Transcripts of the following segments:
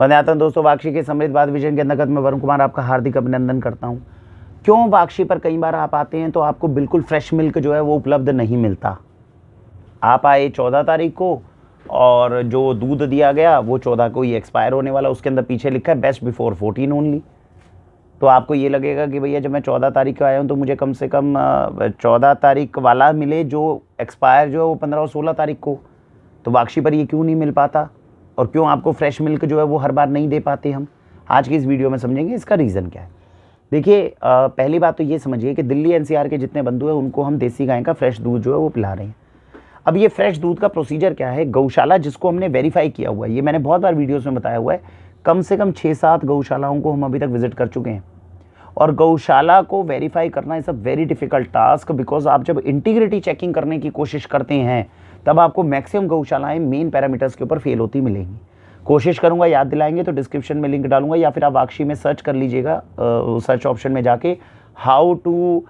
वंदे मातरम दोस्तों, वाक्षी के समृद्ध बात विजन के अंतर्गत मैं वरुण कुमार आपका हार्दिक अभिनंदन करता हूं। क्यों वाक्षी पर कई बार आप आते हैं तो आपको बिल्कुल फ्रेश मिल्क जो है वो उपलब्ध नहीं मिलता। आप आए 14 तारीख को और जो दूध दिया गया वो 14 को ही एक्सपायर होने वाला, उसके अंदर पीछे लिखा है बेस्ट बिफोर 14 ओनली। तो आपको ये लगेगा कि भैया जब मैं 14 तारीख को आया हूँ तो मुझे कम से कम 14 तारीख वाला मिले, जो एक्सपायर जो है वो 15 और 16 तारीख को। तो वाक्षी पर ये क्यों नहीं मिल पाता और क्यों आपको फ्रेश मिल्क जो है वो हर बार नहीं दे पाते हम, आज की इस वीडियो में समझेंगे इसका रीज़न क्या है। देखिए, पहली बात तो ये समझिए कि दिल्ली एनसीआर के जितने बंधु हैं उनको हम देसी गाय का फ्रेश दूध जो है वो पिला रहे हैं। अब ये फ्रेश दूध का प्रोसीजर क्या है, गौशाला जिसको हमने वेरीफाई किया हुआ है, ये मैंने बहुत बार वीडियोस में बताया हुआ है, कम से कम 6-7 गौशालाओं को हम अभी तक विजिट कर चुके हैं। और गौशाला को वेरीफाई करना is a very difficult task, because आप जब इंटीग्रिटी चेकिंग करने की कोशिश करते हैं तब आपको मैक्सिमम गौशालाएं मेन पैरामीटर्स के ऊपर फेल होती मिलेंगी। कोशिश करूंगा, याद दिलाएंगे तो डिस्क्रिप्शन में लिंक डालूंगा या फिर आप वाक्षी में सर्च कर लीजिएगा, सर्च ऑप्शन में जाके how to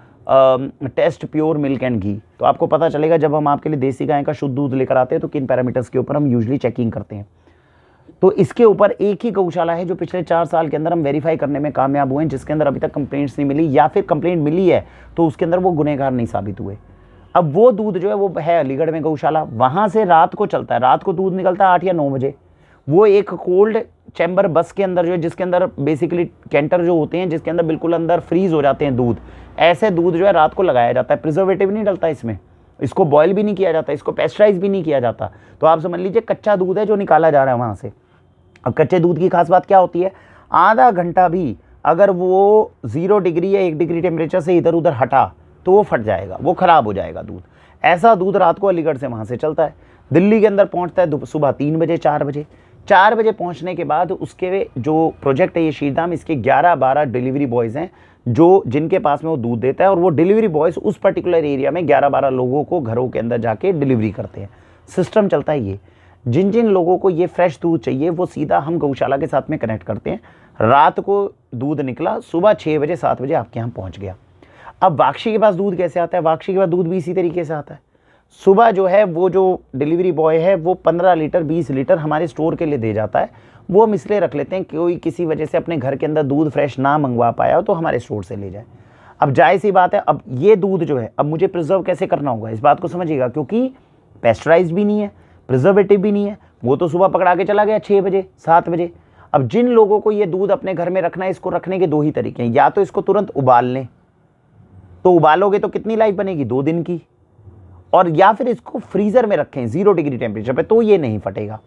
test pure milk and ghee, तो आपको पता चलेगा जब हम आपके लिए देसी गाय का शुद्ध दूध लेकर आते हैं तो किन पैरामीटर्स के ऊपर हम यूजुअली चेकिंग करते हैं। तो इसके ऊपर एक ही गौशाला है जो पिछले 4 साल के अंदर हम वेरीफाई करने में कामयाब हुए हैं, जिसके अंदर अभी तक कंप्लेंट्स नहीं मिली, या फिर कंप्लेंट मिली है तो उसके अंदर वो गुनहगार नहीं साबित हुए। अब वो दूध जो है वो है अलीगढ़ में गौशाला, वहाँ से रात को चलता है, रात को दूध निकलता है 8 या 9 बजे। वो एक कोल्ड चैम्बर बस के अंदर जो है, जिसके अंदर बेसिकली कैंटर जो होते हैं जिसके अंदर बिल्कुल अंदर फ्रीज हो जाते हैं दूध, ऐसे दूध जो है रात को लगाया जाता है। प्रिजर्वेटिव नहीं डलता इसमें, इसको बॉयल भी नहीं किया जाता, इसको पेस्चराइज भी नहीं किया जाता। तो आप समझ लीजिए कच्चा दूध है जो निकाला जा रहा है वहाँ से। अब कच्चे दूध की खास बात क्या होती है, आधा घंटा भी अगर वो 0 डिग्री या 1 डिग्री टेम्परेचर से इधर उधर हटा तो वो फट जाएगा, वो खराब हो जाएगा दूध। ऐसा दूध रात को अलीगढ़ से वहाँ से चलता है, दिल्ली के अंदर पहुँचता है सुबह 3 बजे 4 बजे पहुँचने के बाद उसके जो प्रोजेक्ट है ये शीरधाम, इसके 11-12 डिलीवरी बॉयज़ हैं जो जिनके पास में वो दूध देता है, और वो डिलीवरी बॉयज़ उस पर्टिकुलर एरिया में 11-12 लोगों को घरों के अंदर जाके डिलीवरी करते हैं। सिस्टम चलता है ये, जिन जिन लोगों को ये फ्रेश दूध चाहिए वो सीधा हम गौशाला के साथ में कनेक्ट करते हैं। रात को दूध निकला, सुबह 6 बजे 7 बजे आपके यहाँ पहुँच गया। अब वाक्षी के पास दूध कैसे आता है, वाक्षी के पास दूध भी इसी तरीके से आता है। सुबह जो है वो जो डिलीवरी बॉय है वो 15 लीटर 20 लीटर हमारे स्टोर के लिए दे जाता है। वो हम इसलिए रख लेते हैं कोई किसी वजह से अपने घर के अंदर दूध फ्रेश ना मंगवा पाया हो तो हमारे स्टोर से ले जाए। अब जाहिर सी बात है, अब ये दूध जो है अब मुझे प्रिजर्व कैसे करना होगा, इस बात को समझिएगा, क्योंकि पेस्चराइज भी नहीं है, प्रिजर्वेटिव भी नहीं है, वो तो सुबह पकड़ा के चला गया 6 बजे 7 बजे। अब जिन लोगों को ये दूध अपने घर में रखना है, इसको रखने के 2 ही तरीके हैं, या तो इसको तुरंत उबाल लें, तो उबालोगे तो कितनी लाइफ बनेगी 2 दिन की, और या फिर इसको फ्रीजर में रखें 0 डिग्री टेम्परेचर पे तो ये नहीं फटेगा।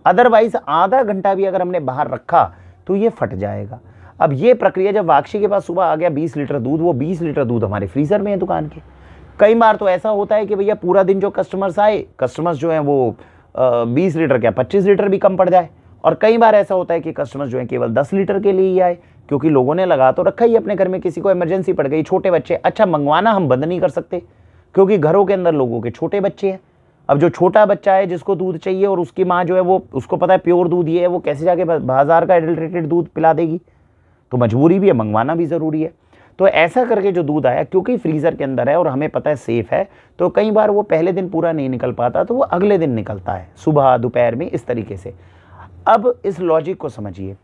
अदरवाइज आधा घंटा भी अगर हमने बाहर रखा तो ये फट जाएगा। अब ये प्रक्रिया जब वाक्षी के पास सुबह आ गया 20 लीटर दूध, वो 20 लीटर दूध हमारे फ्रीजर में है दुकान के। कई बार तो ऐसा होता है कि भैया पूरा दिन जो कस्टमर्स आए, कस्टमर्स जो हैं वो 20 लीटर क्या 25 लीटर भी कम पड़ जाए, और कई बार ऐसा होता है कि कस्टमर्स जो हैं केवल 10 लीटर के लिए ही आए, क्योंकि लोगों ने लगा तो रखा ही अपने घर में, किसी को इमरजेंसी पड़ गई, छोटे बच्चे। अच्छा, मंगवाना हम बंद नहीं कर सकते क्योंकि घरों के अंदर लोगों के छोटे बच्चे हैं। अब जो छोटा बच्चा है जिसको दूध चाहिए और उसकी माँ जो है वो उसको पता है प्योर दूध ये है, वो कैसे जाके बाजार का एडल्ट्रेटेड दूध पिला देगी, तो मजबूरी भी है, मंगवाना भी ज़रूरी है। तो ऐसा करके जो दूध आया, क्योंकि फ्रीज़र के अंदर है और हमें पता है सेफ़ है, तो कई बार वो पहले दिन पूरा नहीं निकल पाता, तो वो अगले दिन निकलता है सुबह दोपहर में, इस तरीके से। अब इस लॉजिक को समझिए।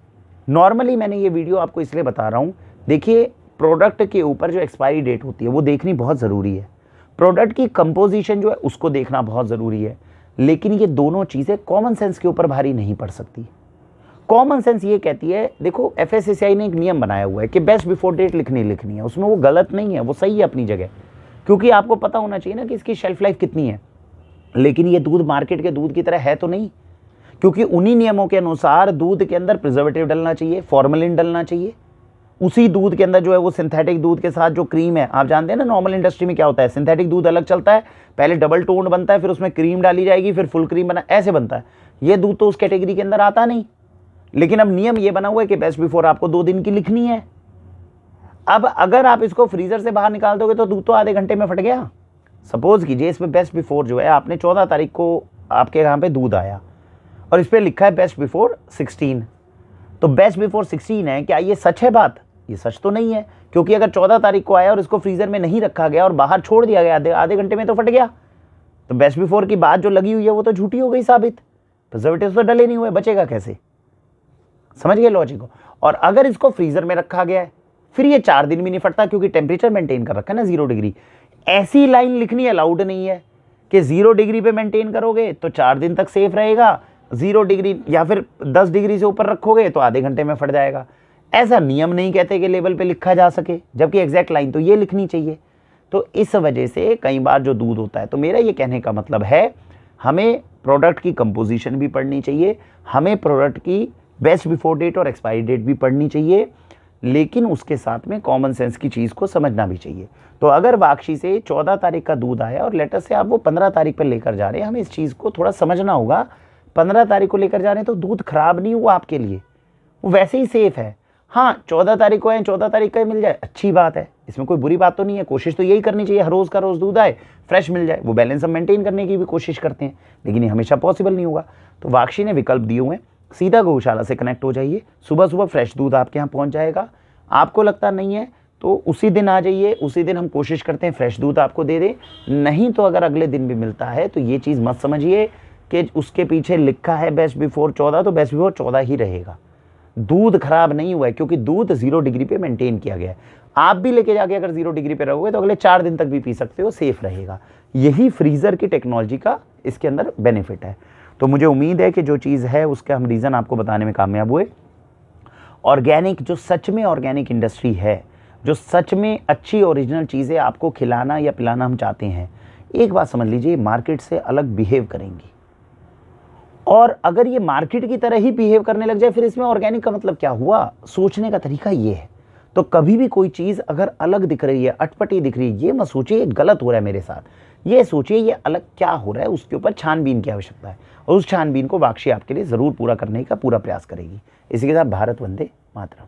नॉर्मली मैंने ये वीडियो आपको इसलिए बता रहा हूँ, देखिए प्रोडक्ट के ऊपर जो एक्सपायरी डेट होती है वो देखनी बहुत ज़रूरी है, प्रोडक्ट की कंपोजिशन जो है उसको देखना बहुत ज़रूरी है, लेकिन ये दोनों चीज़ें कॉमन सेंस के ऊपर भारी नहीं पड़ सकती। कॉमन सेंस ये कहती है, देखो FSSAI ने एक नियम बनाया हुआ है कि बेस्ट बिफोर डेट लिखनी है, उसमें वो गलत नहीं है, वो सही है अपनी जगह, क्योंकि आपको पता होना चाहिए ना कि इसकी शेल्फ लाइफ कितनी है। लेकिन ये दूध मार्केट के दूध की तरह है तो नहीं, क्योंकि उन्हीं नियमों के अनुसार दूध के अंदर प्रिजर्वेटिव डलना चाहिए, फॉर्मेलिन डलना चाहिए। उसी दूध के अंदर जो है वो सिंथेटिक दूध के साथ जो क्रीम है, आप जानते हैं ना नॉर्मल इंडस्ट्री में क्या होता है, सिंथेटिक दूध अलग चलता है, पहले डबल टोन बनता है, फिर उसमें क्रीम डाली जाएगी, फिर फुल क्रीम बना, ऐसे बनता है। ये दूध तो उस कैटेगरी के अंदर आता नहीं, लेकिन अब नियम ये बना हुआ है कि बेस्ट बिफोर आपको 2 दिन की लिखनी है। अब अगर आप इसको फ्रीजर से बाहर निकाल दोगे तो दूध तो आधे घंटे में फट गया। सपोज कीजिए इसमें बेस्ट बिफोर जो है, आपने 14 तारीख को आपके यहाँ पे दूध आया और इस पर लिखा है बेस्ट बिफोर 16, तो बेस्ट बिफोर 16 है, क्या ये सच है बात? ये सच तो नहीं है, क्योंकि अगर 14 तारीख को आया और इसको फ्रीजर में नहीं रखा गया और बाहर छोड़ दिया गया आधे घंटे में तो फट गया, तो बेस्ट बिफोर की बात जो लगी हुई है वो तो झूठी हो गई साबित। प्रिजर्वेटिव्स तो डले नहीं हुए, बचेगा कैसे? समझ गए लॉजिक को। और अगर इसको फ्रीजर में रखा गया है फिर ये 4 दिन भी नहीं फटता, क्योंकि टेम्परेचर मेंटेन कर रखा है ना 0 डिग्री। ऐसी लाइन लिखनी अलाउड नहीं है कि 0 डिग्री पे मेंटेन करोगे तो 4 दिन तक सेफ रहेगा, 0 डिग्री या फिर 10 डिग्री से ऊपर रखोगे तो आधे घंटे में फट जाएगा। ऐसा नियम नहीं कहते कि लेबल पे लिखा जा सके, जबकि एग्जैक्ट लाइन तो ये लिखनी चाहिए। तो इस वजह से कई बार जो दूध होता है, तो मेरा ये कहने का मतलब है हमें प्रोडक्ट की कंपोजिशन भी पढ़नी चाहिए, हमें प्रोडक्ट की बेस्ट बिफोर डेट और एक्सपायरी डेट भी पढ़नी चाहिए, लेकिन उसके साथ में कॉमन सेंस की चीज़ को समझना भी चाहिए। तो अगर वाक्षी से 14 तारीख का दूध आया और लेटर से आप वो 15 तारीख पर लेकर जा रहे हैं, हमें इस चीज़ को थोड़ा समझना होगा। 15 तारीख को लेकर जा रहे हैं तो दूध खराब नहीं हुआ आपके लिए, वो वैसे ही सेफ है। हाँ 14 तारीख को आए, 14 तारीख का मिल जाए अच्छी बात है, इसमें कोई बुरी बात तो नहीं है। कोशिश तो यही करनी चाहिए हर रोज़ का रोज़ दूध आए, फ्रेश मिल जाए। वो बैलेंस हम मेंटेन करने की भी कोशिश करते हैं, लेकिन ये हमेशा पॉसिबल नहीं होगा। तो वाक्षी ने विकल्प दिए हुए हैं, सीधा गौशाला से कनेक्ट हो जाइए, सुबह सुबह फ्रेश दूध आपके यहाँ पहुँच जाएगा। आपको लगता नहीं है तो उसी दिन आ जाइए, उसी दिन हम कोशिश करते हैं फ्रेश दूध आपको दे दें। नहीं तो अगर अगले दिन भी मिलता है तो ये चीज़ मत समझिए कि उसके पीछे लिखा है बेस्ट बिफोर 14 तो बेस्ट बिफोर 14 ही रहेगा। दूध खराब नहीं हुआ है, क्योंकि दूध 0 डिग्री पे मेंटेन किया गया है। आप भी लेके जाके अगर 0 डिग्री पे रहोगे तो अगले 4 दिन तक भी पी सकते हो, सेफ रहेगा। यही फ्रीज़र की टेक्नोलॉजी का इसके अंदर बेनिफिट है। तो मुझे उम्मीद है कि जो चीज़ है उसका हम रीज़न आपको बताने में कामयाब हुए। ऑर्गेनिक, जो सच में ऑर्गेनिक इंडस्ट्री है, जो सच में अच्छी ओरिजिनल चीज़ें आपको खिलाना या पिलाना हम चाहते हैं, एक बात समझ लीजिए, मार्केट से अलग बिहेव करेंगी। और अगर ये मार्केट की तरह ही बिहेव करने लग जाए फिर इसमें ऑर्गेनिक का मतलब क्या हुआ? सोचने का तरीका ये है। तो कभी भी कोई चीज़ अगर अलग दिख रही है, अटपटी दिख रही है, ये मत सोचिए ये गलत हो रहा है मेरे साथ, ये सोचिए ये अलग क्या हो रहा है। उसके ऊपर छानबीन की आवश्यकता है, और उस छानबीन को वाक्षी आपके लिए ज़रूर पूरा करने का पूरा प्रयास करेगी। इसी के साथ भारत वंदे मातरम।